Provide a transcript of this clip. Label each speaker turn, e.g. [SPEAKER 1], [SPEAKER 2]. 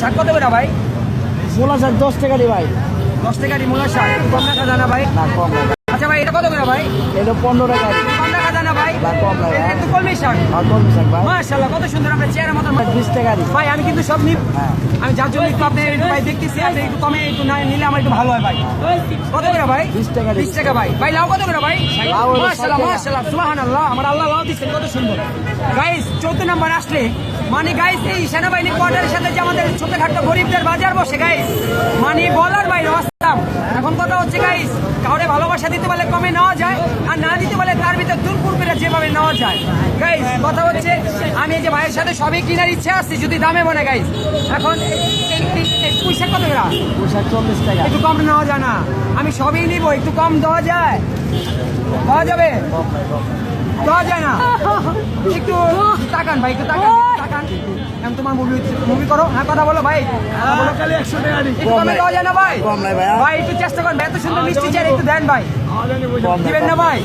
[SPEAKER 1] শাক কত করে ভাই?
[SPEAKER 2] মূলা শাক 10 টাকা রে ভাই।
[SPEAKER 1] 10 টাকারই মূলা শাক, কম রাখা যায় না ভাই?
[SPEAKER 2] না কম না ভাই।
[SPEAKER 1] আচ্ছা ভাই, এটা কত করে ভাই?
[SPEAKER 2] এটা 15 টাকা।
[SPEAKER 1] কম রাখা যায় না ভাই?
[SPEAKER 2] না কম না ভাই।
[SPEAKER 1] একটু কলমি শাক,
[SPEAKER 2] আর কলমি শাক ভাই
[SPEAKER 1] মাশাআল্লাহ কত সুন্দর, আপনার চেহারা মতো
[SPEAKER 2] 20 টাকা রে
[SPEAKER 1] ভাই। আমি কিন্তু সব নিব,
[SPEAKER 2] হ্যাঁ।
[SPEAKER 1] আমি যার জন্য একটু আপনি একটু ভাই দেখতেছি, আপনি একটু কমে একটু না নিলে আমার একটু ভালো হয় ভাই। কত করে ভাই?
[SPEAKER 2] 20 টাকা।
[SPEAKER 1] 20 টাকা ভাই। ভাই লাউ কত করে ভাই?
[SPEAKER 2] লাউ হলো 60
[SPEAKER 1] মাশাআল্লাহ
[SPEAKER 2] টাকা।
[SPEAKER 1] মাশাআল্লাহ সুবহানাল্লাহ, আমার আল্লাহ লাউ দিচ্ছেন কত সুন্দর। গাইস 14 নম্বর আসলে মানে গাইস এই সেনাবাহিনী কোয়ার্টারের সাথে যে আমাদের ছোটখাটো গরিবদের বাজার বসে গাইস, মানে বলার বাইরে অস্তাম। এখন কথা হচ্ছে গাইস, কাউরে ভালোবাসা দিতে পারলে কমে নেওয়া যায়, আর না দিতে পারলে তার ভিতর দুর্পুর করে যেভাবে নেওয়া যায়। গাইস কথা হচ্ছে, আমি এই যে ভাইয়ের সাথে সবই কেনার ইচ্ছা আছে যদি দামে মনে গাইস। এখন পয়সা কত করে?
[SPEAKER 2] পয়সা 40 টাকা।
[SPEAKER 1] একটু কম নেওয়া যায় না? আমি সবই নিব, একটু কম দেওয়া যায়? দেওয়া যাবে? দেওয়া যায় না? একটু তাকান ভাই, একটু তাকান, তাকান। এখন তোমার মুভি করো, হ্যাঁ কথা বলো ভাই। একটু কমে দেওয়া যায় না ভাই?
[SPEAKER 2] কম নাই ভাই।
[SPEAKER 1] ভাই একটু চেষ্টা করেন, এত সুন্দর মিষ্টি চাই একটু দেন ভাই, দিবেন না ভাই?